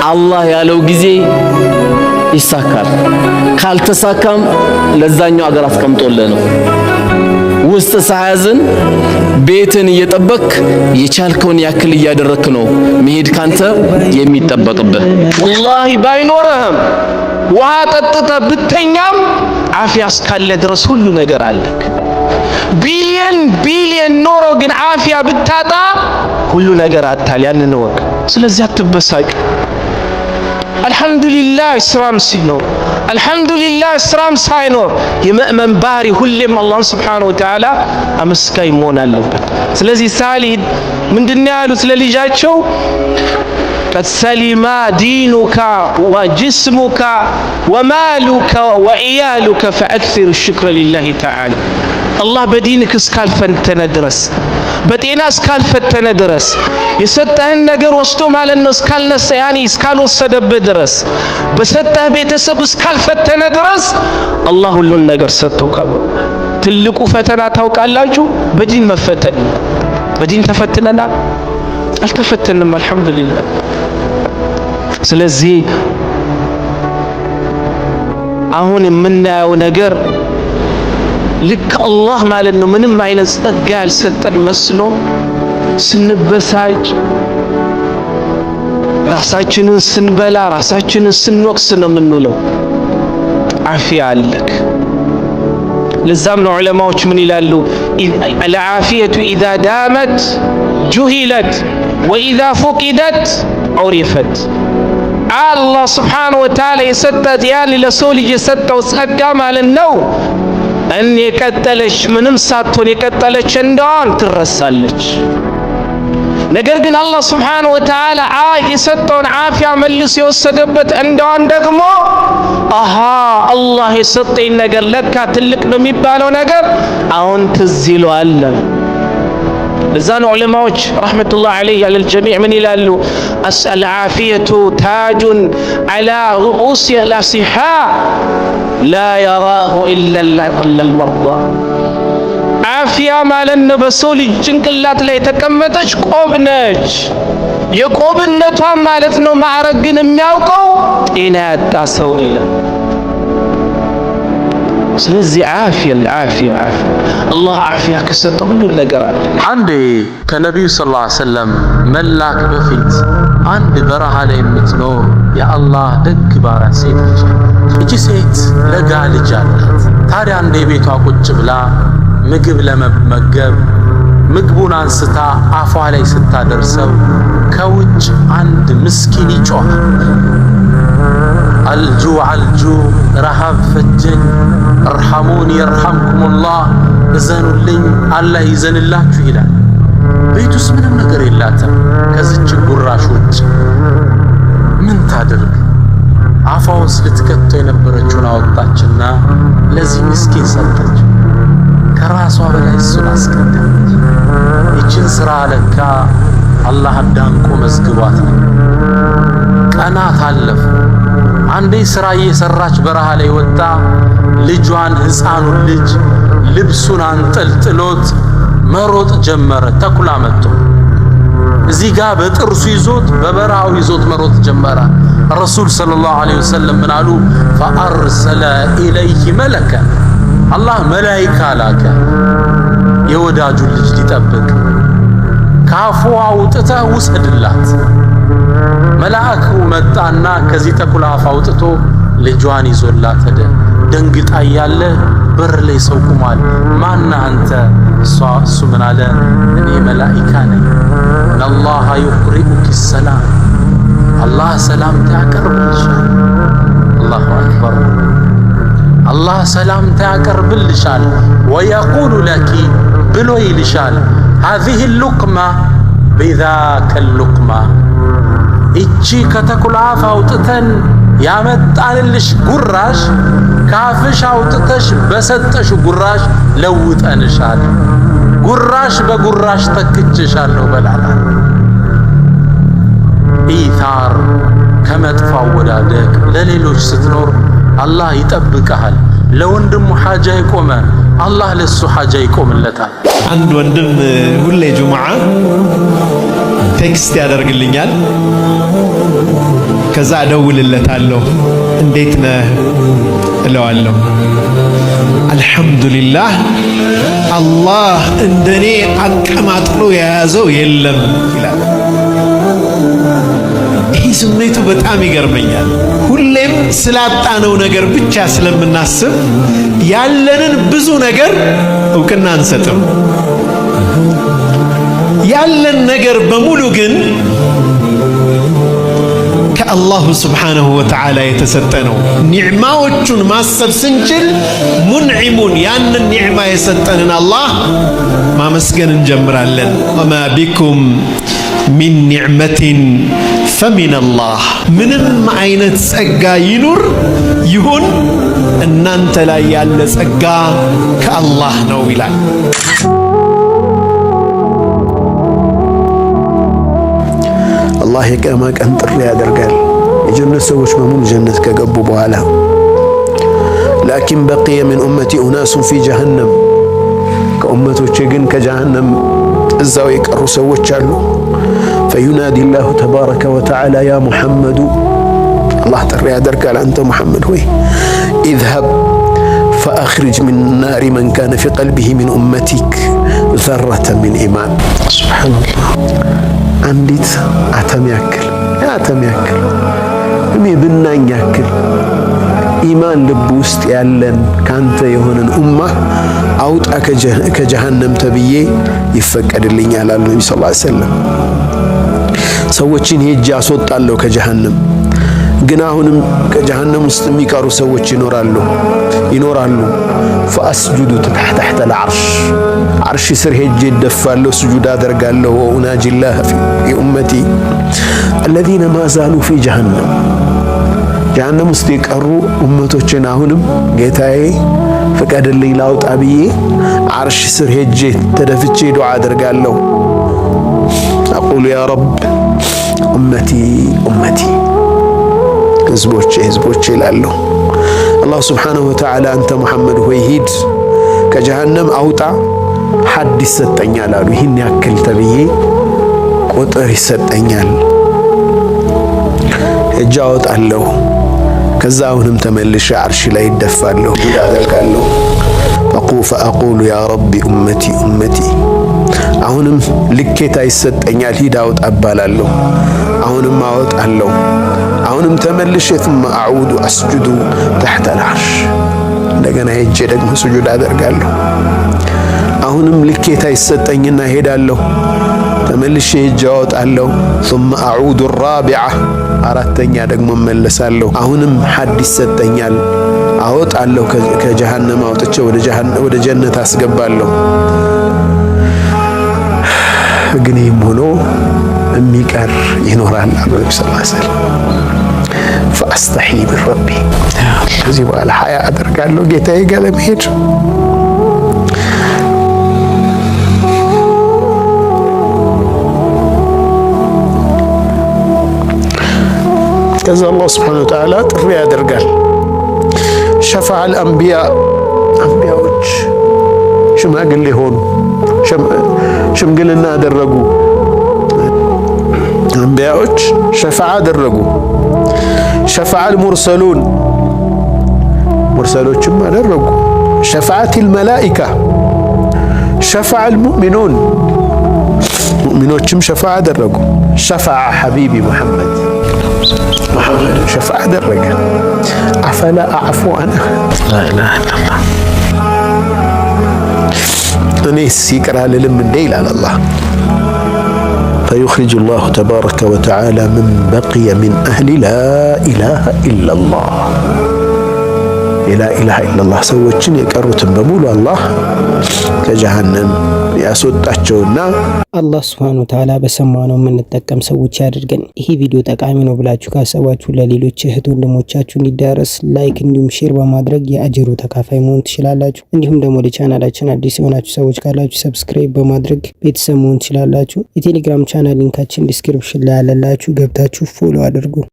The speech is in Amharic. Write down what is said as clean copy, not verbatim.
አላህ ያለው ጊዜ ይሳካል። ካልተሳካም ለዛኛው አገር አስቀምጦልህ ነው። ውስጥ ሳያዝን ቤትን እየጠበቅ የቻልከውን ያክል እያደረክ ነው መሄድ ካንተ የሚጠበቅብህ። ወላሂ ባይኖርህም ውሃ ጠጥተህ ብተኛም አፊያ እስካለ ድረስ ሁሉ ነገር አለክ። ቢሊየን ኖሮ ግን አፊያ ብታጣ ሁሉ ነገር አታል። ያንን ወቅ ስለዚህ አትበሳጭ። አልহামዱሊላህ ስራም ሲኖር አልহামዱሊላህ ስራም ሳይኖር የመእመን ባህሪ ሁሌም አላህ Subhanahu Wa Ta'ala አመስጋኝ መሆን አለበት። ስለዚህ ሳሊድ ምንድነው ያሉት ለልጃቸው قد سلم دينك وجسمك ومالك وعيالك فأكثر الشكر لله تعالى. الله بدينك እስካልፈተነ ድረስ በጤና እስካልፈተነ ድረስ የሰጠህን ነገር ወስዶ ማለት ነው እስካልነሳ ያኒ እስካልወሰደብህ ድረስ በሰጠህ ቤተሰብ እስካልፈተነ ድረስ አላህ ሁሉን ነገር ሰጥቶካ። ትልቁ ፈተና ታውቃላችሁ በዲን መፈተን። በዲን ተፈትነናል አልተፈተንም አልহামዱሊላህ። ስለዚህ አሁን የምናየው ነገር ልክ አላህ ማለት ነው ምንም አይነት ጸጋ ያልሰጠን መስሎ ስንበሳጭ ራሳችንን ስንበላ ራሳችንን ስንወቅስ ነው የምንውለው። አፊያ አለክ። ለዛም ነው ዑለማዎች ምን ይላሉ? العافية إذا دامت جهلت وإذا فقدت عرفت. الله سبحانه وتعالى يسدد يعني لسول يسدد وسدد ማለት ነው እኔ የቀጠለች ምንም ሳትሆን የቀጠለች እንደሆን ትረሳለች። ነገር ግን አላህ Subhanahu Wa Ta'ala የሰጠውን አፊያ መልሶ የወሰደበት እንደሆን ደግሞ አላህ የሰጠኝ ነገር ለካ ትልቅ ነው የሚባለው ነገር አሁን ትዝ ይለዋል። ለዛ ነው ዑለማዎች ረህመቱላህ ዐለይሂ ዐለል ጀሚዕ ምን ይላሉ? አልዓፊየቱ ታጁን ዐላ ሩኡሲ አልአሲሓ ላ የራሁ ኢላ አልመርዳ። አፊያ ማለት ነው በሰው ልጅ ጭንቅላት ላይ የተቀመጠች ቆብ ነች። የቆብነቷ ማለት ነው ማዕረግ ግን የሚያውቀው ጤና ያጣ ሰው ነው። ስለዚህ አፊያ አላህ አፊያ ከሰጠው ሁሉ ነገር አለ። አንዴ ከነቢዩ ሰለላሁ ዐለይሂ ወሰለም መላክ በፊት አንድ በረሃ ላይ የምትኖር የአላህ ደግ ባሪያ ሴት ልጅ፣ እቺ ሴት ለጋ ልጅ አላት። ታዲያ አንዴ ቤቷ ቁጭ ብላ ምግብ ለመመገብ ምግቡን አንስታ አፏ ላይ ስታደርሰው ከውጭ አንድ ምስኪን ይጮሃል። አልጁ ረሃብ ፈጀኝ፣ እርሐሙን የርሐምኩሙላህ እዘኑልኝ አላህ ይዘንላችሁ ይላል። ቤት ውስጥ ምንም ነገር የላትም ከዚች ጉራሽ ውጭ። ምን ታድርግ? አፏ ውስጥ ልትከተው የነበረችውን አወጣችና ለዚህ ምስኪን ሰጠች። ከራሷ በላይ እሱን አስቀደመች። ይችን ስራ ለካ አላህ አዳንቆ መዝግቧት ነው። ቀናት አለፉ። አንዴ ስራ እየሰራች በረሃ ላይ ወጣ። ልጇን ህፃኑን ልጅ ልብሱን አንጠልጥሎት መሮጥ ጀመረ። ተኩላ መጥቶ እዚህ ጋር በጥርሱ ይዞት በበረሃው ይዞት መሮጥ ጀመረ። ረሱል ሰለላሁ ዐለይሂ ወሰለም ምን አሉ? ፈአርሰለ ኢለይሂ መለከ፣ አላህ መላኢካ ላከ የወዳጁን ልጅ ሊጠብቅ። ካፉ አውጥተህ ውሰድላት። መልአኩ መጣና ከዚህ ተኩላ አፍ አውጥቶ ልጇን ይዞላት ሄደ። ደንግጣ ያለ በር ላይ ሰው ቆሟል። ማን አንተ? እሱ ምን አለ? እኔ መላኢካ ነኝ። አላህ ይቅሪኡኪ ሰላም፣ አላህ ሰላምታ ያቀርብልሻል። አላሁ አክበር። አላህ ሰላምታ ያቀርብልሻል። ወየቁሉ ለኪ ብሎ ይልሻል هذه اللقمة بذاك اللقمة እቺ ከተኩላ አፍ አውጥተን ያመጣንልሽ ጉራሽ ካፍሽ አውጥተሽ በሰጠሽ ጉራሽ ለውጠንሻል። ጉራሽ በጉራሽ ተክችሻለሁ በላላ። ኢታር ከመጥፎ አወዳደቅ ለሌሎች ስትኖር አላህ ይጠብቀሃል። ለወንድሙ ሐጃ ይቆመ አላህ ለሱ ሐጃ ይቆምለታል። አንድ ወንድም ሁሌ ጁምዓ ቴክስት ያደርግልኛል። ከዛ እደውልለታለሁ እንዴት ነህ እለዋለሁ። አልሐምዱሊላህ አላህ እንደኔ አቀማጥሎ የያዘው የለም ይላል። ይህ ስሜቱ በጣም ይገርመኛል። ሁሌም ስላጣነው ነገር ብቻ ስለምናስብ ያለንን ብዙ ነገር እውቅና አንሰጥም። ያለን ነገር በሙሉ ግን ከአላሁ ስብሓነሁ ወተዓላ የተሰጠ ነው። ኒዕማዎቹን ማሰብ ስንችል ሙንዒሙን ያንን ኒዕማ የሰጠንን አላህ ማመስገን እንጀምራለን። ወማ ቢኩም ሚን ኒዕመቲን ፈሚነላህ። ምንም አይነት ጸጋ ይኑር ይሁን እናንተ ላይ ያለ ጸጋ ከአላህ ነው ይላል። አላህ የቂያማ ቀን ጥሪ ያደርጋል የጀነት ሰዎች በሙሉ ጀነት ከገቡ በኋላ ላኪን በቂየ ሚን ኡመቲ ኡናሱን ፊ ጀሃነም፣ ከኡመቶቼ ግን ከጀሃነም እዛው የቀሩ ሰዎች አሉ። ፈዩናዲ ላሁ ተባረከ ወተዓላ ያ ሙሐመዱ፣ አላህ ጥሪ ያደርጋል አንተ ሙሐመድ ሆይ ኢዝሀብ ፈአኽሪጅ ሚን ናሪ መን ካነ ፊ ቀልቢሂ ሚን ኡመቲክ ዘረተ ሚን ኢማን። ሱብሓነላህ አንዲት አተም ያክል ብናኝ ያክል ኢማን ልብ ውስጥ ያለን ካንተ የሆነን ኡማ አውጣ ከጀሃነም ተብዬ ይፈቀድልኛል አሉ ነቢ ሰለላሁ ዐለይሂ ወሰለም። ሰዎችን ሄጄ አስወጣለሁ ከጀሃነም፣ ግን አሁንም ከጀሃነም ውስጥ የሚቀሩ ሰዎች ይኖራሉ። ፈአስጁዱ ተሕተ ልዓርሽ፣ ዓርሽ ስር ሄጄ እደፋለሁ፣ ስጁድ አደርጋለሁ። ወኡናጂላህ ፊ ኡመቲ አለዚነ ማዛሉ ፊ ጀሃነም፣ ጀሃነም ውስጥ የቀሩ ኡመቶችን አሁንም ጌታዬ ፍቀድልኝ ላውጣ ብዬ ዓርሽ ስር ሄጄ ተደፍቼ ዱዓ አደርጋለሁ። አቁሉ ያ ረብ ኡመቲ ህዝቦቼ እላለሁ። አላህ ስብሓነሁ ወተዓላ አንተ ሙሐመድ ሆይ ሂድ ከጀሃነም አውጣ ሐድ ይሰጠኛል አሉ። ይህን ያክል ተብዬ ቁጥር ይሰጠኛል፣ እጅ አወጣለሁ። ከዛ አሁንም ተመልሼ ዓርሽ ላይ ይደፋለሁ፣ ዱዓ አደርጋለሁ። ፈአቁሉ ያ ረቢ ኡመቲ፣ አሁንም ልኬታ ይሰጠኛል፣ ሂድ አውጣ እባላለሁ። አሁንም አወጣለሁ። አሁንም ተመልሼ ثم أعود أسجد تحت العرش፣ እንደገና ሄጄ ደግሞ ስጁድ አደርጋለሁ። አሁንም ልኬታ ይሰጠኝና ሄዳለሁ። ተመልሼ ሄጄ አወጣለሁ። ثم أعود الرابعة፣ አራተኛ ደግሞ እመለሳለሁ። አሁንም ሐድ ይሰጠኛል፣ አወጣለሁ። ከጀሃነም አውጥቼ ወደ ጀነት አስገባለሁ። ግን ይህም ሆኖ የሚቀር ይኖራል አሉ ነቢ ሰለላሁ ዐለይሂ ወሰለም። ፈአስተሒ ሚን ረቢ፣ ከዚህ በኋላ ሀያ አደርጋለሁ ጌታዬ ጋር ለመሄድ። ከዛ አላህ ሱብሓነሁ ወተዓላ ጥሪ ያደርጋል። ሸፈዐል አንቢያ፣ አንቢያዎች ሽማግሌ ሆኑ፣ ሽምግልና አደረጉ። አንቢያዎች ሸፈዓ አደረጉ። ሸፈዐል ሙርሰሉን፣ ሙርሰሎችም አደረጉ። ሸፈዐቲል መላኢካ፣ ሸፈዐል ሙእሚኑን፣ ሙእሚኖችም ሸፈዓ አደረጉ። ሸፈዐ ሐቢቢ ሙሐመድ ሸፈዓ አደረገ። አፈላ አዕፉ አነ፣ ላ ኢላሃ ኢለላህ፣ እኔስ ይቅር አልልም እንዴ ይላል አላህ። ፈዩኽሪጁ ላሁ ተባረከ ወተዓላ ምን በቂየ ሚን አህሊ ላ ኢላሃ ኢለላህ፣ የላ ኢላሃ ኢለላህ ሰዎችን የቀሩትን በሙሉ አላህ ከጀሃነም ያስወጣቸውና አላህ ሱብሓነሁ ወተዓላ በሰማነው የምንጠቀም ሰዎች ያድርገን። ይሄ ቪዲዮ ጠቃሚ ነው ብላችሁ ካሰባችሁ ለሌሎች እህት ወንድሞቻችሁ እንዲዳረስ ላይክ እንዲሁም ሼር በማድረግ የአጅሩ ተካፋይ መሆን ትችላላችሁ። እንዲሁም ደግሞ ለቻናላችን አዲስ የሆናችሁ ሰዎች ካላችሁ ሰብስክራይብ በማድረግ ቤተሰብ መሆን ትችላላችሁ። የቴሌግራም ቻናል ሊንካችን ዲስክሪፕሽን ላይ ያለላችሁ ገብታችሁ ፎሎ አድርጉ።